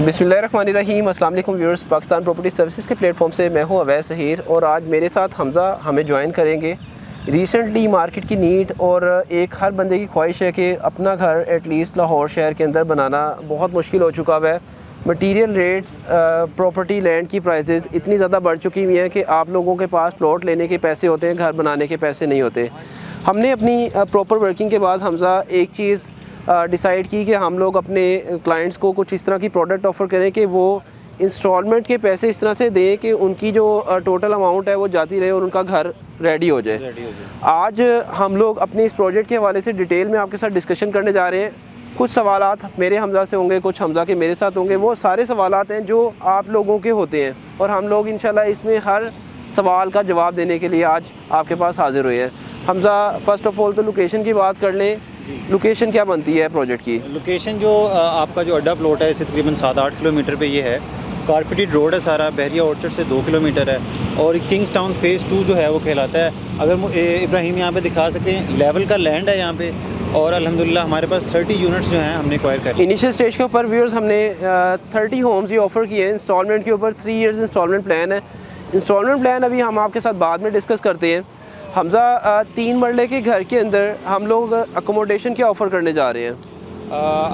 बिस्मिल्लाहिर्रहमानिर्रहीम। अस्सलाम वालेकुम व्यूअर्स, पाकिस्तान प्रॉपर्टी सर्विसेज के प्लेटफॉर्म से मैं हूं अवैस ज़हीर और आज मेरे साथ हमज़ा हमें ज्वाइन करेंगे। रिसेंटली मार्केट की नीड और एक हर बंदे की ख्वाहिश है कि अपना घर एटलीस्ट लाहौर शहर के अंदर बनाना बहुत मुश्किल हो चुका है। मटीरियल रेट्स, प्रॉपर्टी लैंड की प्राइसेस इतनी ज़्यादा बढ़ चुकी हुई हैं कि आप लोगों के पास प्लॉट लेने के पैसे होते हैं, घर बनाने के पैसे नहीं होते। हमने अपनी प्रॉपर वर्किंग के बाद हमज़ा एक चीज़ डिसाइड की कि हम लोग अपने क्लाइंट्स को कुछ इस तरह की प्रोडक्ट ऑफ़र करें कि वो इंस्टॉलमेंट के पैसे इस तरह से दें कि उनकी जो टोटल अमाउंट है वो जाती रहे और उनका घर रेडी हो जाए। आज हम लोग अपने इस प्रोजेक्ट के हवाले से डिटेल में आपके साथ डिस्कशन करने जा रहे हैं। कुछ सवालात मेरे हमज़ा से होंगे, कुछ हमज़ा के मेरे साथ होंगे। वो सारे सवालात हैं जो आप लोगों के होते हैं और हम लोग इंशाल्लाह इसमें हर सवाल का जवाब देने के लिए आज आपके पास हाज़िर हुए हैं। हमज़ा, फ़र्स्ट ऑफ़ ऑल तो लोकेशन की बात कर लें। लोकेशन क्या बनती है प्रोजेक्ट की? लोकेशन जो आपका जो अड्डा प्लॉट है इसे तकरीबन 7-8 किलोमीटर पे ये है। कारपेटेड रोड है सारा, बहरिया ऑर्चर्ड से 2 किलोमीटर है और किंग्स टाउन फ़ेज़ 2 जो है वो कहलाता है। अगर इब्राहिम यहाँ पे दिखा सकें, लेवल का लैंड है यहाँ पे और अल्हम्दुलिल्लाह हमारे पास 30 यूनिट्स जो हैं हमने एक्वायर कर। इनिशियल स्टेज के ऊपर व्यूअर्स हमने 30 होम्स ही ऑफ़र किए हैं। इंस्टॉलमेंट के ऊपर 3 ईयर्स इंस्टॉलमेंट प्लान है। इंस्टॉलमेंट प्लान अभी हम आपके साथ बाद में डिस्कस करते हैं। हमज़ा, 3 मरले के घर के अंदर हम लोग अकोमोडेशन क्या ऑफ़र करने जा रहे हैं?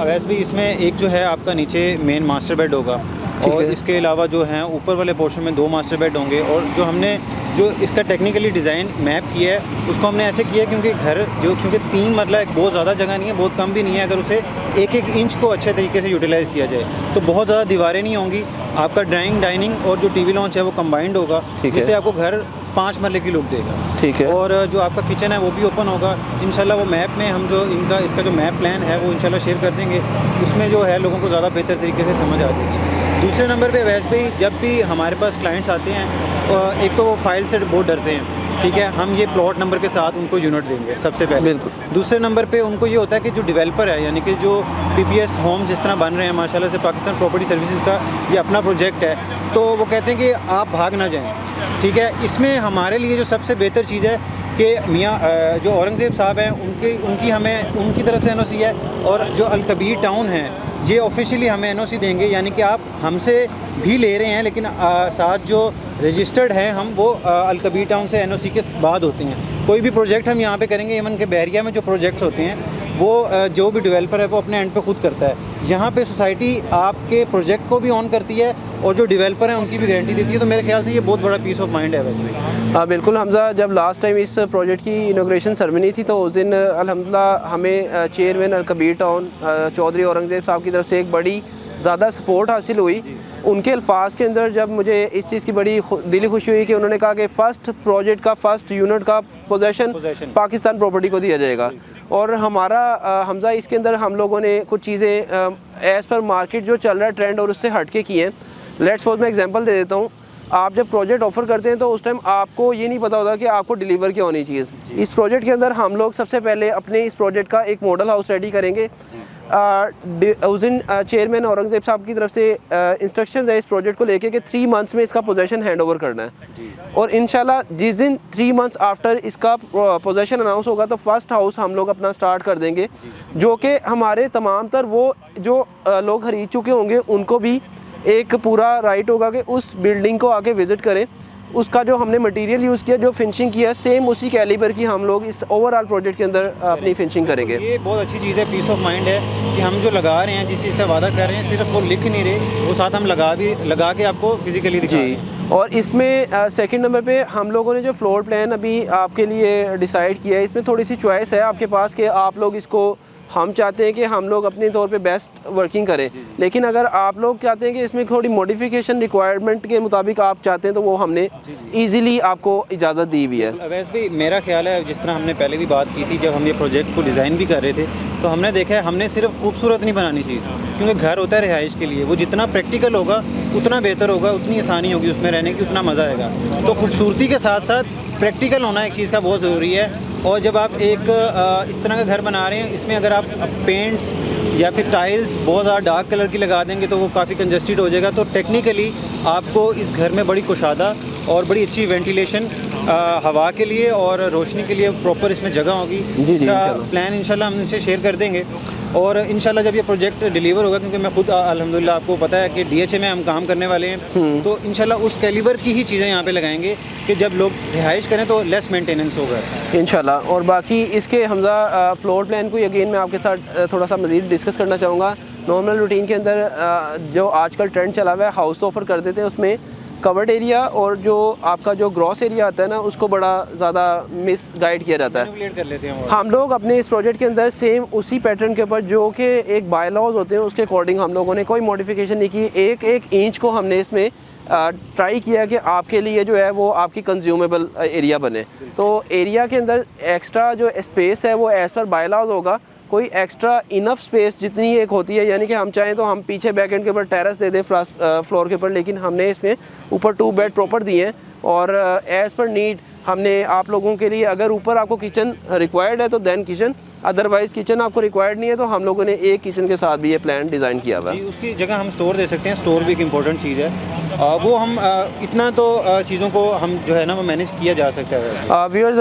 वैसे भी इसमें एक जो है आपका नीचे मेन मास्टर बेड होगा और इसके अलावा जो हैं ऊपर वाले पोर्शन में 2 मास्टर बेड होंगे। और जो हमने जो इसका टेक्निकली डिज़ाइन मैप किया है उसको हमने ऐसे किया है क्योंकि घर जो क्योंकि 3 मरला एक बहुत ज़्यादा जगह नहीं है, बहुत कम भी नहीं है। अगर उसे एक इंच को अच्छे तरीके से यूटिलाइज़ किया जाए तो बहुत ज़्यादा दीवारें नहीं होंगी। आपका ड्राइंग, डाइनिंग और जो टीवी लॉन्च है वो कंबाइंड होगा, जिससे आपको घर 5 मरले की लुक देगा। ठीक है। और जो आपका किचन है वो भी ओपन होगा इंशाल्लाह। वो मैप में हम जो इसका जो मैप प्लान है वो इंशाल्लाह शेयर कर देंगे। उसमें जो है लोगों को ज़्यादा बेहतर तरीके से समझ आ जाएगी। दूसरे नंबर पे वैसे भी जब भी हमारे पास क्लाइंट्स आते हैं, एक तो वो फाइल से बहुत डरते हैं, ठीक है। हम ये प्लॉट नंबर के साथ उनको यूनिट देंगे सबसे पहले। बिल्कुल। दूसरे नंबर पे उनको ये होता है कि जो डेवलपर है, यानी कि जो PPS होम्स जिस तरह बन रहे हैं माशाल्लाह से, पाकिस्तान प्रॉपर्टी सर्विसेज का ये अपना प्रोजेक्ट है, तो वो कहते हैं कि आप भाग ना जाएँ, ठीक है। इसमें हमारे लिए जो सबसे बेहतर चीज़ है कि मियाँ जो औरंगज़ेब साहब हैं उनकी हमें उनकी तरफ से NOC है और जो अलकबीर टाउन है ये ऑफिशियली हमें NOC देंगे। यानी कि आप हमसे भी ले रहे हैं लेकिन साथ जो रजिस्टर्ड हैं हम वो अलकबीर टाउन से NOC के बाद होते हैं। कोई भी प्रोजेक्ट हम यहाँ पे करेंगे, इवन के बहरिया में जो प्रोजेक्ट्स होते हैं वो जो भी डेवलपर है वो अपने एंड पे खुद करता है। यहाँ पे सोसाइटी आपके प्रोजेक्ट को भी ऑन करती है और जो डेवलपर हैं उनकी भी गारंटी देती है। तो मेरे ख्याल से ये बहुत बड़ा पीस ऑफ माइंड है वैसे में। हाँ बिल्कुल हमज़ा, जब लास्ट टाइम इस प्रोजेक्ट की इनॉग्रेशन सेरेमनी थी तो उस दिन अल्हम्दुलिल्लाह हमें चेयरमैन अलकबीर टाउन चौधरी औरंगज़ेब साहब की तरफ से एक बड़ी ज़्यादा सपोर्ट हासिल हुई। उनके अल्फाज के अंदर जब मुझे इस चीज़ की बड़ी दिली खुशी हुई कि उन्होंने कहा कि फ़र्स्ट प्रोजेक्ट का फ़र्स्ट यूनिट का पोजेशन पाकिस्तान प्रॉपर्टी को दिया जाएगा। और हमारा हमज़ा इसके अंदर हम लोगों ने कुछ चीज़ें एज़ पर मार्केट जो चल रहा है ट्रेंड और उससे हट के किए हैं। लेट्स सपोज मैं एग्जांपल दे देता हूँ। आप जब प्रोजेक्ट ऑफ़र करते हैं तो उस टाइम आपको ये नहीं पता होता कि आपको डिलीवर क्या होनी चाहिए। इस प्रोजेक्ट के अंदर हम लोग सबसे पहले अपने इस प्रोजेक्ट का एक मॉडल हाउस रेडी करेंगे। उस दिन चेयरमैन औरंगज़ेब साहब की तरफ से इंस्ट्रक्शंस है इस प्रोजेक्ट को लेके कि 3 मंथ्स में इसका पोजेशन हैंड ओवर करना है और इंशाल्लाह जिस दिन 3 मंथ्स आफ्टर इसका पोजेशन अनाउंस होगा तो फर्स्ट हाउस हम लोग अपना स्टार्ट कर देंगे, जो कि हमारे तमाम तर वो जो लोग खरीद चुके होंगे उनको भी एक पूरा राइट होगा कि उस बिल्डिंग को आके विज़िट करें। उसका जो हमने मटेरियल यूज़ किया, जो फिनिशिंग किया, सेम उसी कैलिबर की हम लोग इस ओवरऑल प्रोजेक्ट के अंदर अपनी फिनिशिंग करेंगे। ये बहुत अच्छी चीज़ है, पीस ऑफ माइंड है कि हम जो लगा रहे हैं, जिस चीज़ का वादा कर रहे हैं, सिर्फ वो लिख नहीं रहे, वो साथ हम लगा के आपको फिजिकली दिखा रहे हैं। और इसमें सेकंड नंबर पे हम लोगों ने जो फ्लोर प्लान अभी आपके लिए डिसाइड किया है, इसमें थोड़ी सी चॉइस है आपके पास कि आप लोग इसको, हम चाहते हैं कि हम लोग अपने तौर पे बेस्ट वर्किंग करें, लेकिन अगर आप लोग चाहते हैं कि इसमें थोड़ी मॉडिफिकेशन रिक्वायरमेंट के मुताबिक आप चाहते हैं तो वो हमने इजीली आपको इजाज़त दी हुई है। वैसे भी मेरा ख्याल है, जिस तरह हमने पहले भी बात की थी जब हम ये प्रोजेक्ट को डिज़ाइन भी कर रहे थे, तो हमने देखा है हमने सिर्फ खूबसूरत नहीं बनानी चीज़, क्योंकि घर होता है रिहाइश के लिए, वो जितना प्रैक्टिकल होगा उतना बेहतर होगा, उतनी आसानी होगी उसमें रहने की, उतना मज़ा आएगा। तो खूबसूरती के साथ साथ प्रैक्टिकल होना एक चीज़ का बहुत ज़रूरी है। और जब आप एक इस तरह का घर बना रहे हैं, इसमें अगर आप पेंट्स या फिर टाइल्स बहुत ज़्यादा डार्क कलर की लगा देंगे तो वो काफ़ी कंजस्टेड हो जाएगा। तो टेक्निकली आपको इस घर में बड़ी कुशादा और बड़ी अच्छी वेंटिलेशन हवा के लिए और रोशनी के लिए प्रॉपर इसमें जगह होगी। जी, इसका इंशाल्लाह। प्लान इंशाल्लाह हम इनसे शेयर कर देंगे और इंशाल्लाह जब ये प्रोजेक्ट डिलीवर होगा, क्योंकि मैं खुद अल्हम्दुलिल्लाह आपको पता है कि DHA में हम काम करने वाले हैं, तो इंशाल्लाह उस कैलिबर की ही चीज़ें यहाँ पे लगाएंगे कि जब लोग रिहाइश करें तो लेस मेंटेनेंस होगा इंशाल्लाह। और बाकी इसके हमज़ा फ्लोर प्लान को अगेन मैं आपके साथ थोड़ा सा मज़ीद डिस्कस करना चाहूँगा। नॉर्मल रूटीन के अंदर जो आजकल ट्रेंड चला हुआ है हाउस ऑफर कर देते हैं, उसमें कवर्ड एरिया और जो आपका जो ग्रॉस एरिया आता है ना, उसको बड़ा ज़्यादा मिस गाइड किया जाता है। मैनिपुलेट कर लेते हैं हम लोग अपने इस प्रोजेक्ट के अंदर सेम उसी पैटर्न के ऊपर जो कि एक बाय लॉज होते हैं उसके अकॉर्डिंग हम लोगों ने कोई मॉडिफिकेशन नहीं की। एक एक इंच को हमने इसमें ट्राई किया कि आपके लिए जो है वो आपकी कंज्यूमेबल एरिया बने। तो एरिया के अंदर एक्स्ट्रा जो स्पेस है वो एज़ पर बाय लॉज होगा। कोई एक्स्ट्रा इनफ स्पेस जितनी एक होती है, यानी कि हम चाहें तो हम पीछे बैक एंड के ऊपर टेरेस दे दें फ्लोर के ऊपर, लेकिन हमने इसमें ऊपर 2 बेड प्रॉपर दिए हैं और एज़ पर नीड हमने आप लोगों के लिए, अगर ऊपर आपको किचन रिक्वायर्ड है तो देन किचन, अदरवाइज़ किचन आपको रिक्वायर्ड नहीं है तो हम लोगों ने एक किचन के साथ भी ये प्लान डिज़ाइन किया हुआ है। उसकी जगह हम स्टोर दे सकते हैं। स्टोर भी एक इम्पोर्टेंट चीज़ है, वो हम इतना तो चीज़ों को हम जो है ना वो मैनेज किया जा सकता है। व्यूअर्स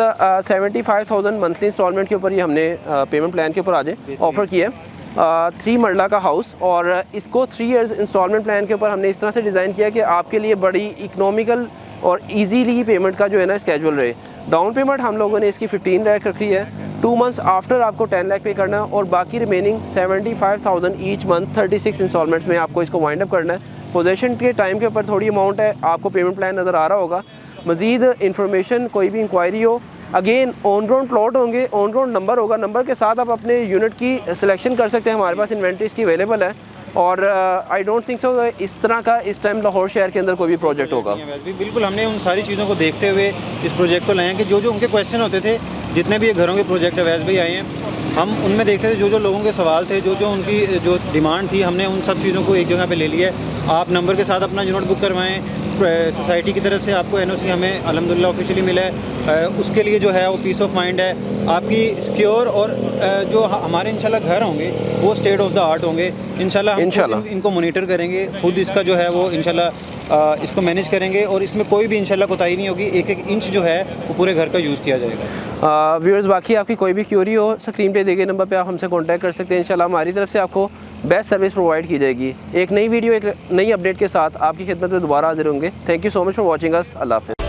75,000 मंथली इंस्टॉलमेंट के ऊपर ये हमने पेमेंट प्लान के ऊपर आज ऑफ़र किया है। 3 मरला का हाउस और इसको 3 इयर्स इंस्टॉलमेंट प्लान के ऊपर हमने इस तरह से डिज़ाइन किया कि आपके लिए बड़ी इकोनॉमिकल और इजीली पेमेंट का जो है ना स्केजुअल रहे। डाउन पेमेंट हम लोगों ने इसकी 15 लाख रखी है। 2 मंथ्स आफ्टर आपको 10 लाख पे करना है और बाकी रिमेनिंग 75,000 ईच मंथ 36 इंस्टॉलमेंट्स में आपको इसको वाइंड अप करना है। पोजेशन के टाइम के ऊपर थोड़ी अमाउंट है, आपको पेमेंट प्लान नज़र आ रहा होगा। मज़ीद इंफॉर्मेशन कोई भी इंक्वायरी हो, अगेन ऑन ग्राउंड प्लॉट होंगे, ऑन ग्राउंड नंबर होगा, नंबर के साथ आप अपने यूनिट की सिलेक्शन कर सकते हैं। हमारे पास इन्वेंट्री इसकी अवेलेबल है और आई डोंट थिंक सो इस तरह का इस टाइम लाहौर शहर के अंदर कोई भी प्रोजेक्ट होगा। बिल्कुल, हमने उन सारी चीज़ों को देखते हुए इस प्रोजेक्ट को लाए हैं कि जो जो उनके क्वेश्चन होते थे, जितने भी ये घरों के प्रोजेक्ट अवैस भाई आए हैं, हम उनमें देखते थे जो जो लोगों के सवाल थे, जो जो उनकी जो डिमांड थी, हमने उन सब चीज़ों को एक जगह पे ले लिया है। आप नंबर के साथ अपना यूनिट बुक करवाएं। सोसाइटी की तरफ से आपको NOC हमें अल्हम्दुलिल्लाह ऑफिशियली मिला है, उसके लिए जो है वो पीस ऑफ माइंड है आपकी सिक्योर। और जो हमारे इंशाल्लाह घर होंगे वो स्टेट ऑफ द आर्ट होंगे इंशाल्लाह। हम इनको मॉनिटर करेंगे, खुद इसका जो है वो इंशाल्लाह इसको मैनेज करेंगे और इसमें कोई भी इंशाल्लाह कोताही नहीं होगी। एक एक इंच जो है वो पूरे घर का यूज़ किया जाएगा। व्यूअर्स, बाकी आपकी कोई भी क्यूरी हो स्क्रीन पे दिए गए नंबर पे आप हमसे कांटेक्ट कर सकते हैं। इंशाल्लाह हमारी तरफ से आपको बेस्ट सर्विस प्रोवाइड की जाएगी। एक नई वीडियो, एक नई अपडेट के साथ आपकी खिदमत में दोबारा हाजिर होंगे। Thank you so much for watching us. अल्लाह हाफ़िज़।